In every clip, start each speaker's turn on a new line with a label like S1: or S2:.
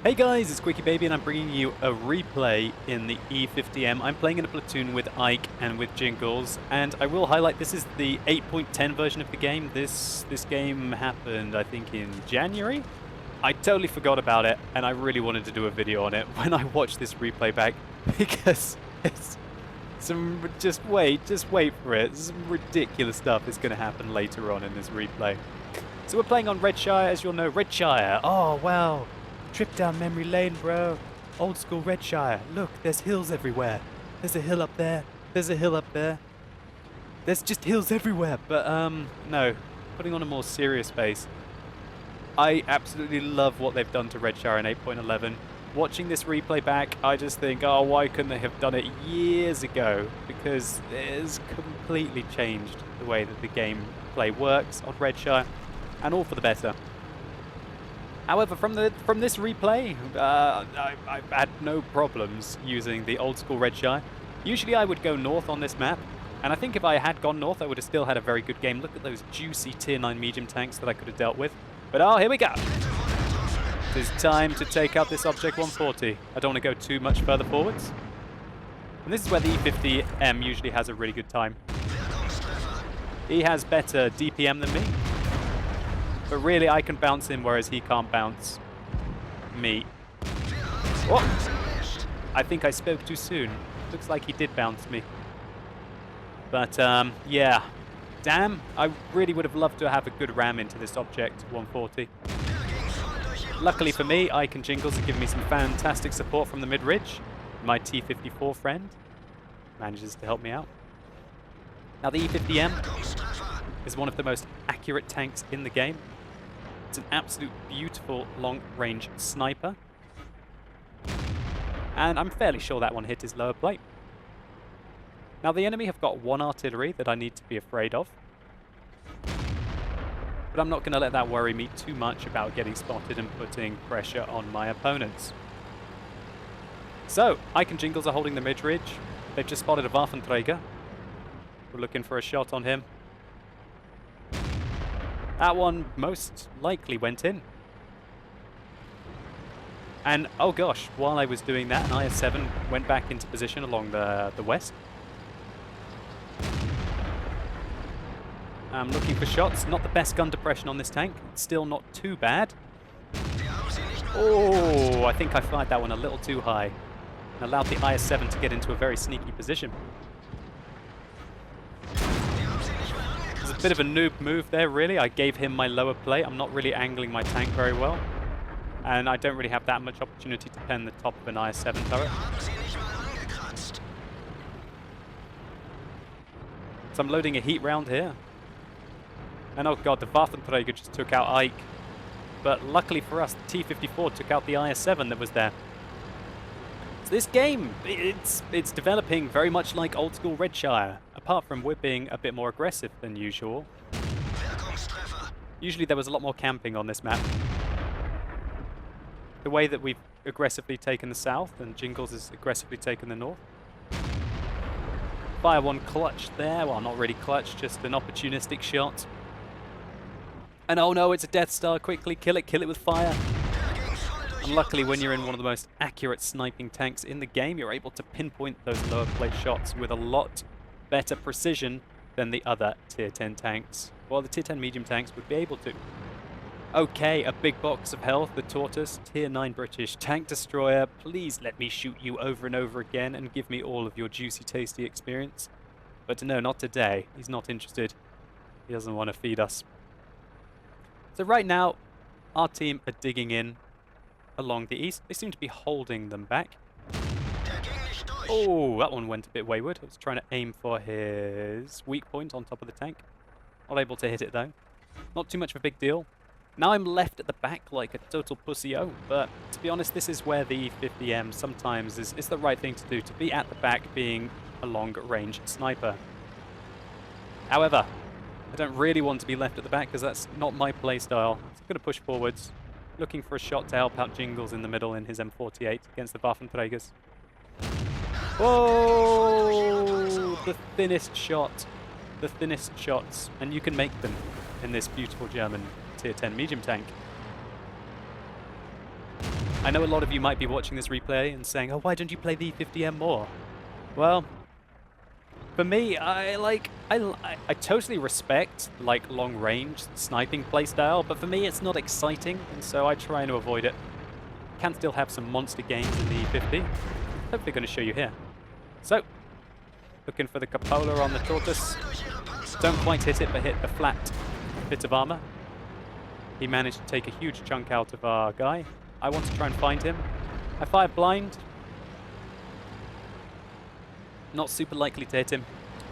S1: Hey guys, it's QuickyBaby and I'm bringing you a replay in the E50M. I'm playing in a platoon with Ike and with Jingles, and I will highlight this is the 8.10 version of the game. This game happened, I think, in January. I totally forgot about it, and I really wanted to do a video on it when I watched this replay back, because it's just wait for it. Some ridiculous stuff is going to happen later on in this replay. So we're playing on Redshire, as you'll know. Redshire, oh wow. Trip down memory lane, bro. Old school Redshire. Look, there's hills everywhere. There's a hill up there. There's a hill up there. There's just hills everywhere. But, no. Putting on a more serious base. I absolutely love what they've done to Redshire in 8.11. Watching this replay back, I just think, oh, why couldn't they have done it years ago? Because it has completely changed the way that the gameplay works on Redshire, and all for the better. However, from this replay, I've had no problems using the old school Redshire. Usually I would go north on this map, and I think if I had gone north, I would have still had a very good game. Look at those juicy tier 9 medium tanks that I could have dealt with. But oh, here we go! It is time to take out this Object 140. I don't want to go too much further forwards. And this is where the E50M usually has a really good time. He has better DPM than me. But really, I can bounce him, whereas he can't bounce me. Oh! I think I spoke too soon. Looks like he did bounce me. But, yeah. Damn, I really would have loved to have a good ram into this Object 140. Luckily for me, Ike and Jingles have given me some fantastic support from the mid-ridge. My T-54 friend manages to help me out. Now, the E50M is one of the most accurate tanks in the game. It's an absolute beautiful long-range sniper. And I'm fairly sure that one hit his lower plate. Now the enemy have got one artillery that I need to be afraid of. But I'm not going to let that worry me too much about getting spotted and putting pressure on my opponents. So, Ike and Jingles are holding the mid-ridge. They've just spotted a Waffenträger. We're looking for a shot on him. That one most likely went in. And, oh gosh, while I was doing that, an IS-7 went back into position along the west. I'm looking for shots. Not the best gun depression on this tank. It's still not too bad. Oh, I think I fired that one a little too high and allowed the IS-7 to get into a very sneaky position. A bit of a noob move there, really. I gave him my lower plate. I'm not really angling my tank very well. And I don't really have that much opportunity to pen the top of an IS-7 turret. So I'm loading a heat round here. And oh god, the Waffenträger just took out Ike. But luckily for us, the T-54 took out the IS-7 that was there. So this game, it's developing very much like old school Redshire, apart from we're being a bit more aggressive than usual. Usually there was a lot more camping on this map. The way that we've aggressively taken the south and Jingles has aggressively taken the north. Fire one clutch there, well not really clutch, just an opportunistic shot. And oh no, it's a Death Star, quickly kill it with fire. And luckily, when you're in one of the most accurate sniping tanks in the game, you're able to pinpoint those lower plate shots with a lot better precision than the other tier 10 tanks. Well, the tier 10 medium tanks would be able to. Okay, a big box of health, the Tortoise, tier 9 British tank destroyer. Please let me shoot you over and over again and give me all of your juicy, tasty experience. But no, not today. He's not interested. He doesn't want to feed us. So right now, our team are digging in along the east. They seem to be holding them back. Oh, that one went a bit wayward. I was trying to aim for his weak point on top of the tank. Not able to hit it though. Not too much of a big deal. Now I'm left at the back like a total pussy-o, but to be honest, this is where the E50M sometimes is the right thing to do, to be at the back being a long-range sniper. However, I don't really want to be left at the back because that's not my playstyle. So I'm going to push forwards, looking for a shot to help out Jingles in the middle in his M48 against the Waffenträgers. Oh, the thinnest shot. The thinnest shots. And you can make them in this beautiful German tier 10 medium tank. I know a lot of you might be watching this replay and saying, oh, why don't you play the E50M more? Well, for me, I totally respect like long-range sniping playstyle, but for me it's not exciting, and so I try to avoid it. Can still have some monster games in the E50. Hopefully going to show you here. So, looking for the cupola on the tortoise. Don't quite hit it, but hit the flat bit of armor. He managed to take a huge chunk out of our guy. I want to try and find him. I fire blind. Not super likely to hit him.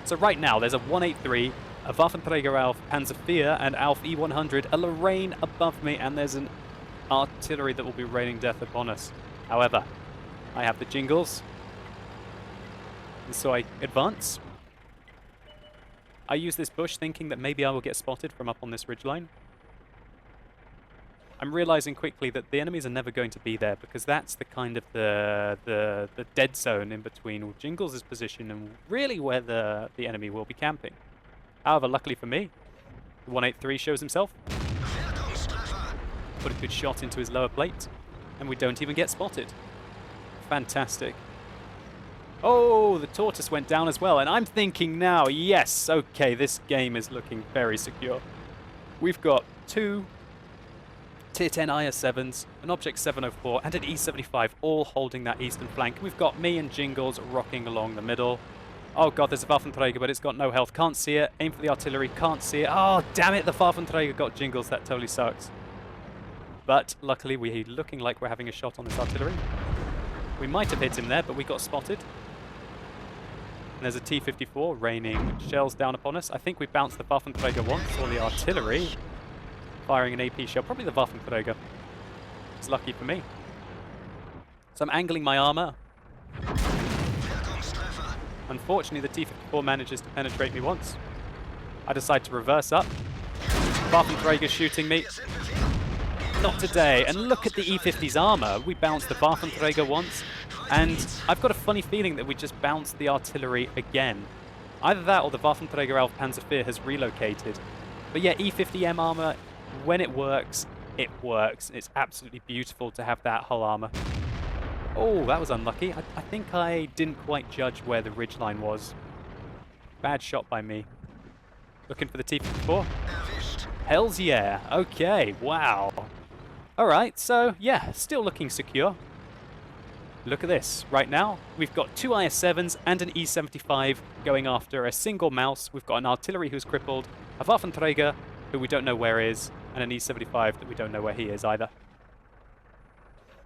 S1: So right now, there's a 183, a Waffenträger Alf Panzer IV and Alf E100, a Lorraine above me, and there's an artillery that will be raining death upon us. However, I have the jingles, and so I advance. I use this bush thinking that maybe I will get spotted from up on this ridgeline. I'm realizing quickly that the enemies are never going to be there, because that's the kind of the dead zone in between Jingles' position and really where the enemy will be camping. However, luckily for me, the 183 shows himself. Put a good shot into his lower plate, and we don't even get spotted. Fantastic. Oh, the tortoise went down as well, and I'm thinking now, yes, okay, this game is looking very secure. We've got two Tier 10 IS-7s, an Object 704, and an E-75, all holding that eastern flank. We've got me and Jingles rocking along the middle. Oh god, there's a Waffenträger, but it's got no health. Can't see it. Aim for the artillery. Can't see it. Oh, damn it, the Waffenträger got Jingles. That totally sucks. But luckily, we're looking like we're having a shot on this artillery. We might have hit him there, but we got spotted. And there's a T-54 raining shells down upon us. I think we bounced the Waffenträger once, or the artillery. Firing an AP shell, probably the Waffenträger. It's lucky for me. So I'm angling my armor. Unfortunately, the T-54 manages to penetrate me once. I decide to reverse up. Waffenträger shooting me. Not today. And look at the E-50's armor. We bounced the Waffenträger once, and I've got a funny feeling that we just bounced the artillery again. Either that or the Waffenträger Alf Panzer IV has relocated. But yeah, E-50M armor, when it works, it works. It's absolutely beautiful to have that hull armor. Oh, that was unlucky. I think I didn't quite judge where the ridgeline was. Bad shot by me. Looking for the T-54. Hells yeah. Okay, wow. Alright, so yeah, still looking secure. Look at this. Right now, we've got two IS-7s and an E-75 going after a single mouse. We've got an artillery who's crippled, a Waffenträger who we don't know where is, and an E-75 that we don't know where he is either.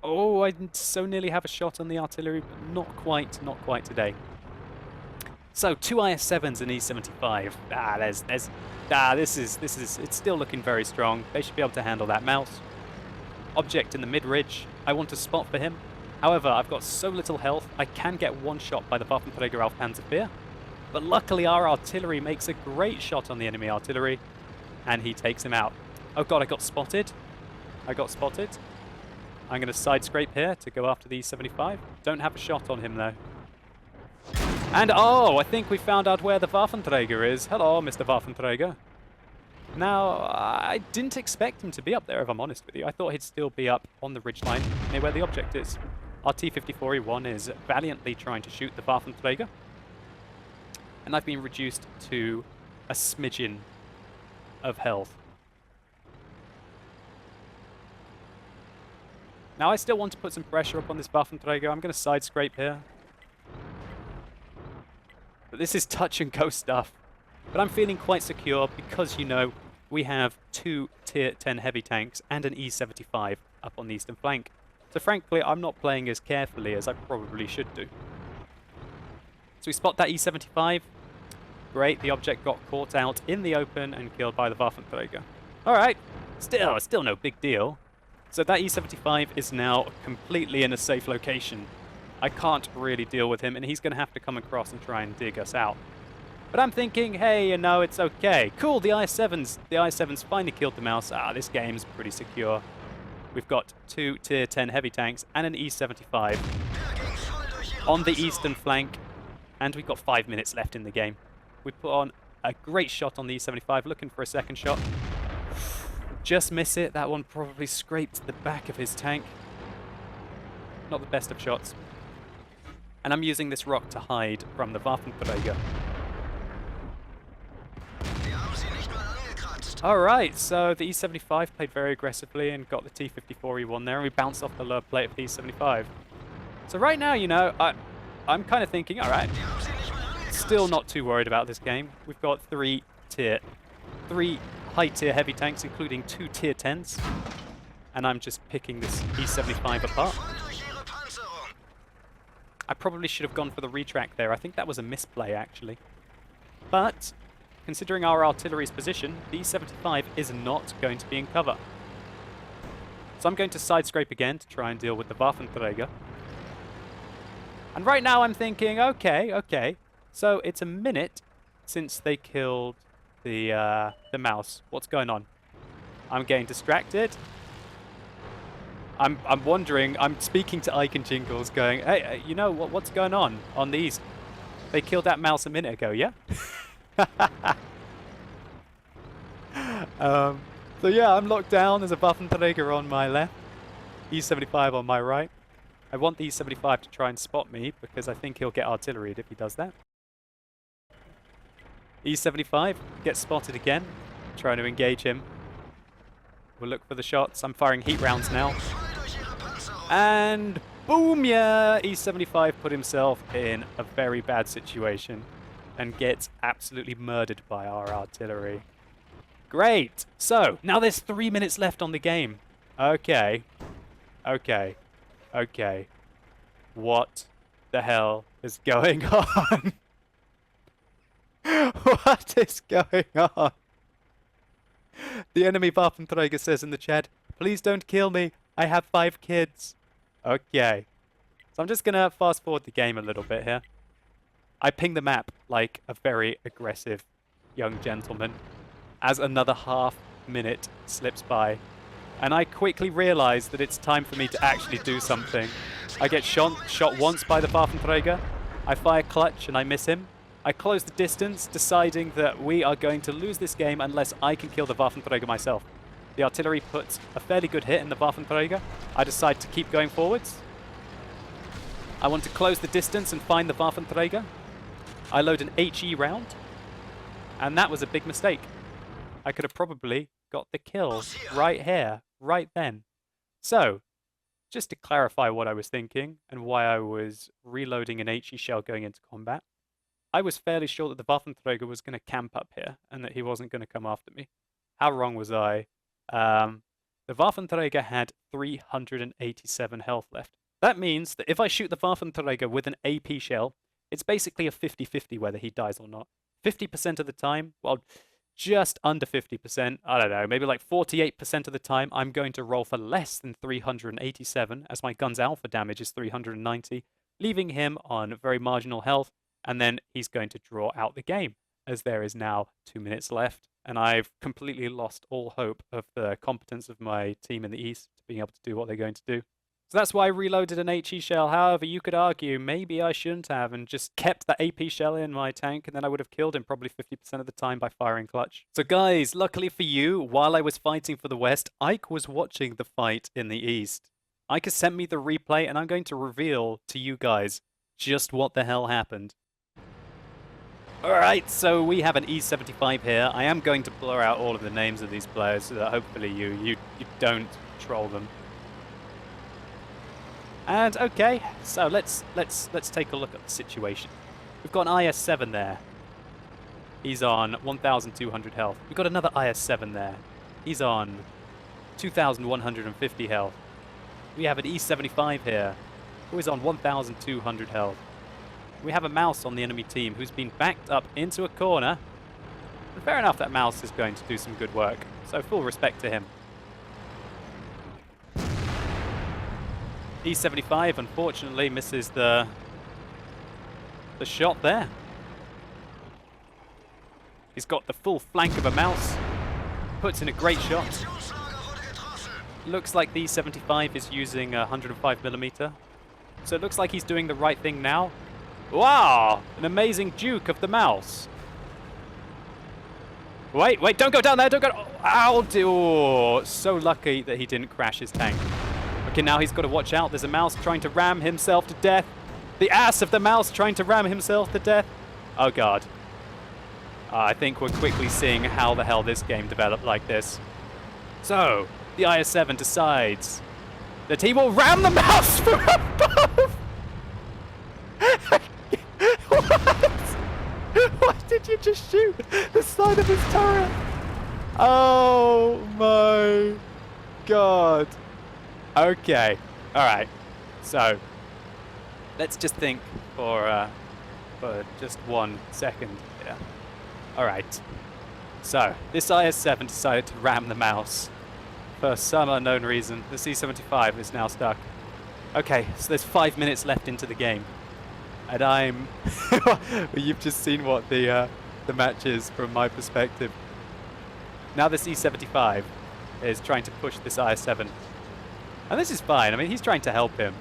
S1: Oh, I so nearly have a shot on the artillery, but not quite today. So, two IS-7s and E-75. It's still looking very strong. They should be able to handle that mouse. Object in the mid-ridge. I want a spot for him. However, I've got so little health, I can get one shot by the Waffenträger Alf Panzer IV. But luckily our artillery makes a great shot on the enemy artillery, and he takes him out. Oh god, I got spotted. I'm going to side scrape here to go after the E-75. Don't have a shot on him though. And oh, I think we found out where the Waffenträger is. Hello, Mr. Waffenträger. Now, I didn't expect him to be up there, if I'm honest with you. I thought he'd still be up on the ridgeline near where the object is. Our T-54E1 is valiantly trying to shoot the Waffenträger. And I've been reduced to a smidgen of health. Now I still want to put some pressure up on this Waffenträger. I'm going to side scrape here. But this is touch and go stuff. But I'm feeling quite secure because, you know, we have two Tier 10 heavy tanks and an E-75 up on the eastern flank. So frankly, I'm not playing as carefully as I probably should do. So we spot that E-75. Great, the object got caught out in the open and killed by the Waffenträger. Alright, still no big deal. So that E-75 is now completely in a safe location. I can't really deal with him, and he's going to have to come across and try and dig us out. But I'm thinking, hey, you know, it's okay. Cool, the IS-7s finally killed the mouse. This game's pretty secure. We've got two Tier 10 heavy tanks and an E-75 on the eastern flank, and we've got 5 minutes left in the game. We put on a great shot on the E-75, looking for a second shot. Just miss it. That one probably scraped the back of his tank. Not the best of shots. And I'm using this rock to hide from the Waffenträger. Alright, so the E75 played very aggressively and got the T54 E1 there, and we bounced off the lower plate of the E75. So right now, you know, I'm kind of thinking, alright, still not too worried about this game. We've got three high-tier heavy tanks, including 2 tier 10s. And I'm just picking this E75 apart. I probably should have gone for the retract there. I think that was a misplay, actually. But considering our artillery's position, the E75 is not going to be in cover. So I'm going to side scrape again to try and deal with the Waffenträger. And right now I'm thinking, okay. So it's a minute since they killed the mouse. What's going on? I'm getting distracted. I'm wondering, I'm speaking to Ike and Jingles going, hey, you know, what's going on the east? They killed that mouse a minute ago, yeah? So yeah, I'm locked down. There's a Waffenträger on my left, E75 on my right. I want the E75 to try and spot me because I think he'll get artilleried if he does that. E75 gets spotted again, trying to engage him. We'll look for the shots. I'm firing heat rounds now. And boom, yeah, E75 put himself in a very bad situation and gets absolutely murdered by our artillery. Great. So, now there's 3 minutes left on the game. Okay. What the hell is going on? What is going on? The enemy Waffenträger says in the chat, please don't kill me. I have 5 kids. Okay. So I'm just going to fast forward the game a little bit here. I ping the map like a very aggressive young gentleman as another half minute slips by. And I quickly realize that it's time for me to actually do something. I get shot once by the Waffenträger. I fire clutch and I miss him. I close the distance, deciding that we are going to lose this game unless I can kill the Waffenträger myself. The artillery puts a fairly good hit in the Waffenträger. I decide to keep going forwards. I want to close the distance and find the Waffenträger. I load an HE round. And that was a big mistake. I could have probably got the kill right here, right then. So, just to clarify what I was thinking and why I was reloading an HE shell going into combat, I was fairly sure that the Waffenträger was going to camp up here and that he wasn't going to come after me. How wrong was I? The Waffenträger had 387 health left. That means that if I shoot the Waffenträger with an AP shell, it's basically a 50-50 whether he dies or not. 50% of the time, well, just under 50%, I don't know, maybe like 48% of the time, I'm going to roll for less than 387, as my gun's alpha damage is 390, leaving him on very marginal health, and then he's going to draw out the game, as there is now 2 minutes left, and I've completely lost all hope of the competence of my team in the East to being able to do what they're going to do. So that's why I reloaded an HE shell. However, you could argue maybe I shouldn't have and just kept that AP shell in my tank, and then I would have killed him probably 50% of the time by firing clutch. So guys, luckily for you, while I was fighting for the West, Ike was watching the fight in the East. Ike has sent me the replay, and I'm going to reveal to you guys just what the hell happened. Alright, so we have an E75 here. I am going to blur out all of the names of these players so that hopefully you don't troll them. And okay, so let's take a look at the situation. We've got an IS-7 there. He's on 1,200 health. We've got another IS-7 there. He's on 2,150 health. We have an E-75 here, who is on 1,200 health. We have a mouse on the enemy team who's been backed up into a corner. And fair enough, that mouse is going to do some good work, so full respect to him. E75 unfortunately misses the shot there. He's got the full flank of a mouse, puts in a great shot. Looks like the E75 is using 105mm, so it looks like he's doing the right thing now. Wow, an amazing juke of the mouse. Wait, don't go down there, don't go. Ow, so lucky that he didn't crash his tank. Okay, now he's got to watch out. There's a mouse trying to ram himself to death. The ass of the mouse trying to ram himself to death. Oh, God. I think we're quickly seeing how the hell this game developed like this. So, the IS-7 decides that he will ram the mouse from above! What? Why did you just shoot the side of his turret? Oh my God. Okay. Alright. So, let's just think for just 1 second here. Alright. So, this IS-7 decided to ram the mouse. For some unknown reason, the C-75 is now stuck. Okay, so there's 5 minutes left into the game. And I'm... You've just seen what the match is from my perspective. Now the C-75 is trying to push this IS-7. And this is fine. I mean, he's trying to help him.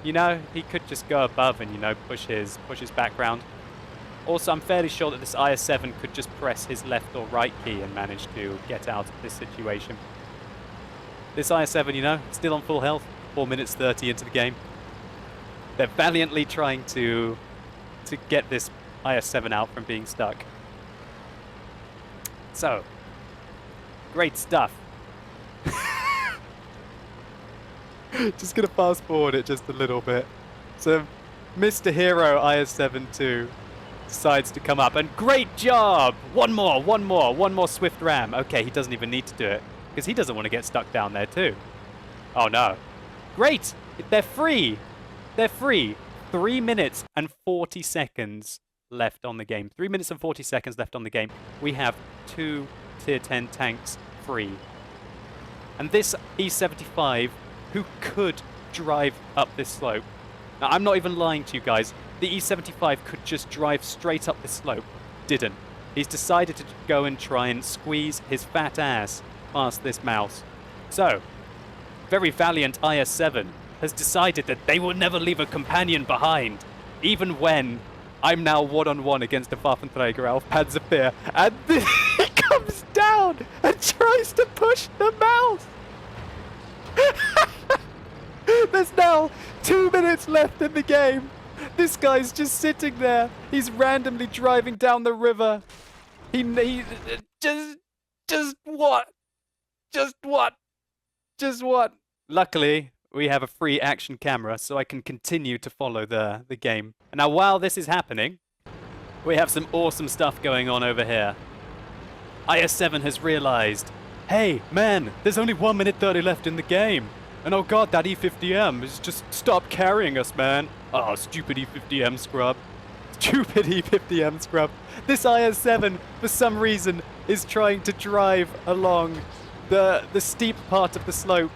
S1: You know, he could just go above and, you know, push his background. Also, I'm fairly sure that this IS-7 could just press his left or right key and manage to get out of this situation. This IS-7, you know, still on full health. 4 minutes 30 into the game. They're valiantly trying to get this IS-7 out from being stuck. So, great stuff. Just gonna fast forward it just a little bit. So, Mr. Hero IS-7-2 decides to come up, and great job! One more swift ram. Okay, he doesn't even need to do it, because he doesn't want to get stuck down there too. Oh no. Great! They're free! They're free! 3 minutes and 40 seconds left on the game. 3 minutes and 40 seconds left on the game. We have 2 tier 10 tanks free. And this E-75, who could drive up this slope. Now, I'm not even lying to you guys. The E-75 could just drive straight up this slope. Didn't. He's decided to go and try and squeeze his fat ass past this mouse. So, very valiant IS-7 has decided that they will never leave a companion behind, even when I'm now one-on-one against a Waffenträger auf Panzerwehr, and he comes down and tries to push the mouse. There's now 2 minutes left in the game. This guy's just sitting there. He's randomly driving down the river. He just what? Just what? Just what? Luckily, we have a free action camera, so I can continue to follow the game. And now, while this is happening, we have some awesome stuff going on over here. IS-7 has realized, hey, man, there's only 1 minute 30 left in the game. And oh god, that E50M has just stopped carrying us, man. Oh, stupid E50M scrub. Stupid E50M scrub. This IS-7, for some reason, is trying to drive along the steep part of the slope.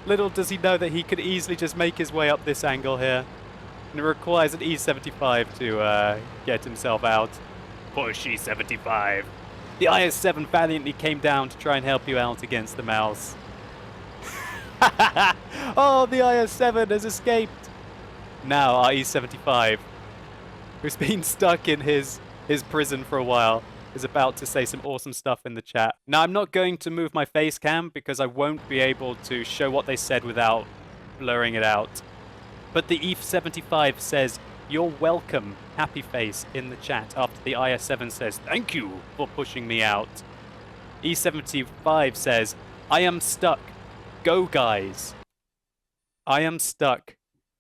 S1: Little does he know that he could easily just make his way up this angle here. And it requires an E75 to get himself out. Push E75. The IS-7 valiantly came down to try and help you out against the mouse. Oh, the IS-7 has escaped. Now our E75, who's been stuck in his prison for a while, is about to say some awesome stuff in the chat. Now, I'm not going to move my face cam because I won't be able to show what they said without blurring it out. But the E75 says, "You're welcome," happy face in the chat after the IS-7 says, "Thank you for pushing me out." E75 says, "I am stuck. Go, guys." I am stuck.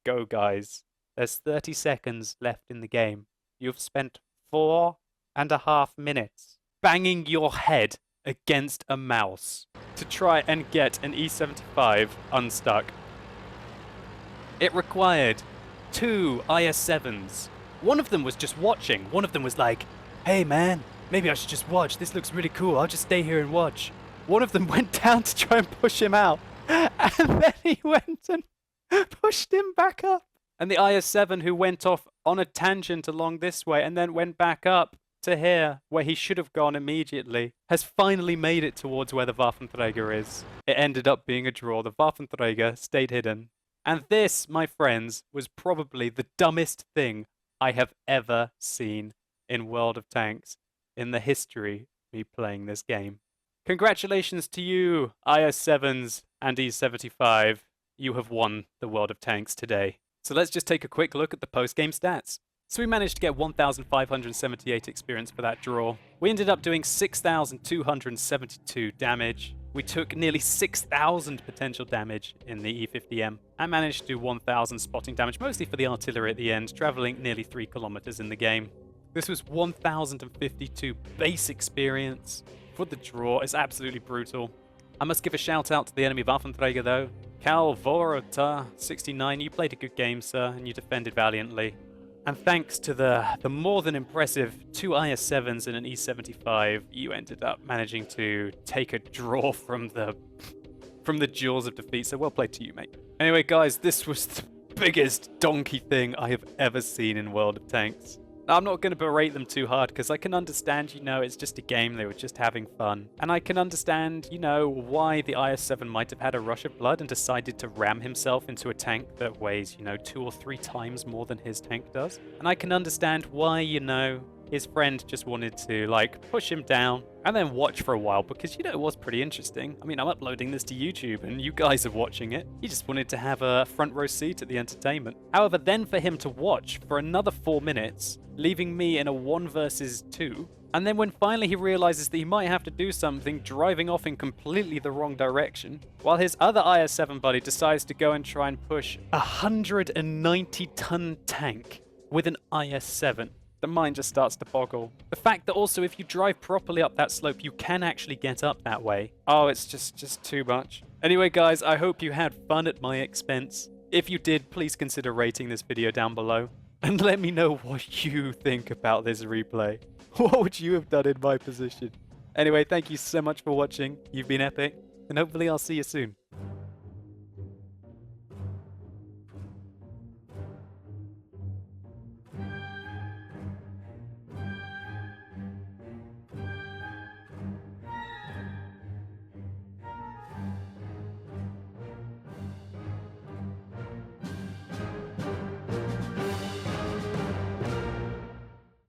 S1: Go, guys. There's 30 seconds left in the game. You've spent 4.5 minutes banging your head against a mouse to try and get an E75 unstuck. It required 2 IS-7s. One of them was just watching. One of them was like, "Hey man, maybe I should just watch. This looks really cool. I'll just stay here and watch." One of them went down to try and push him out. And then he went and pushed him back up. And the IS-7, who went off on a tangent along this way and then went back up to here, where he should have gone immediately, has finally made it towards where the Waffenträger is. It ended up being a draw. The Waffenträger stayed hidden. And this, my friends, was probably the dumbest thing I have ever seen in World of Tanks in the history of me playing this game. Congratulations to you, IS-7s and E-75. you have won the World of Tanks today. So let's just take a quick look at the post-game stats. So we managed to get 1,578 experience for that draw. We ended up doing 6,272 damage. We took nearly 6,000 potential damage in the E50M and managed to do 1,000 spotting damage, mostly for the artillery at the end, traveling nearly 3 kilometers in the game. This was 1,052 base experience for the draw. It's absolutely brutal. I must give a shout out to the enemy Waffenträger though. Calvorota 69, you played a good game, sir, and you defended valiantly. And thanks to the more than impressive 2 IS-7s and an E-75, you ended up managing to take a draw from the jaws of defeat, so well played to you, mate. Anyway, guys, this was the biggest donkey thing I have ever seen in World of Tanks. Now, I'm not going to berate them too hard, because I can understand, you know, it's just a game, they were just having fun. And I can understand, you know, why the IS-7 might have had a rush of blood and decided to ram himself into a tank that weighs, you know, 2 or 3 times more than his tank does. And I can understand why, you know, his friend just wanted to, like, push him down and then watch for a while, because, you know, it was pretty interesting. I mean, I'm uploading this to YouTube and you guys are watching it. He just wanted to have a front row seat at the entertainment. However, then for him to watch for another 4 minutes, leaving me in a 1 versus 2, and then when finally he realizes that he might have to do something, driving off in completely the wrong direction, while his other IS-7 buddy decides to go and try and push a 190-ton tank with an IS-7. The mind just starts to boggle. The fact that also if you drive properly up that slope, you can actually get up that way. Oh, it's just too much. Anyway, guys, I hope you had fun at my expense. If you did, please consider rating this video down below. And let me know what you think about this replay. What would you have done in my position? Anyway, thank you so much for watching. You've been epic. And hopefully I'll see you soon.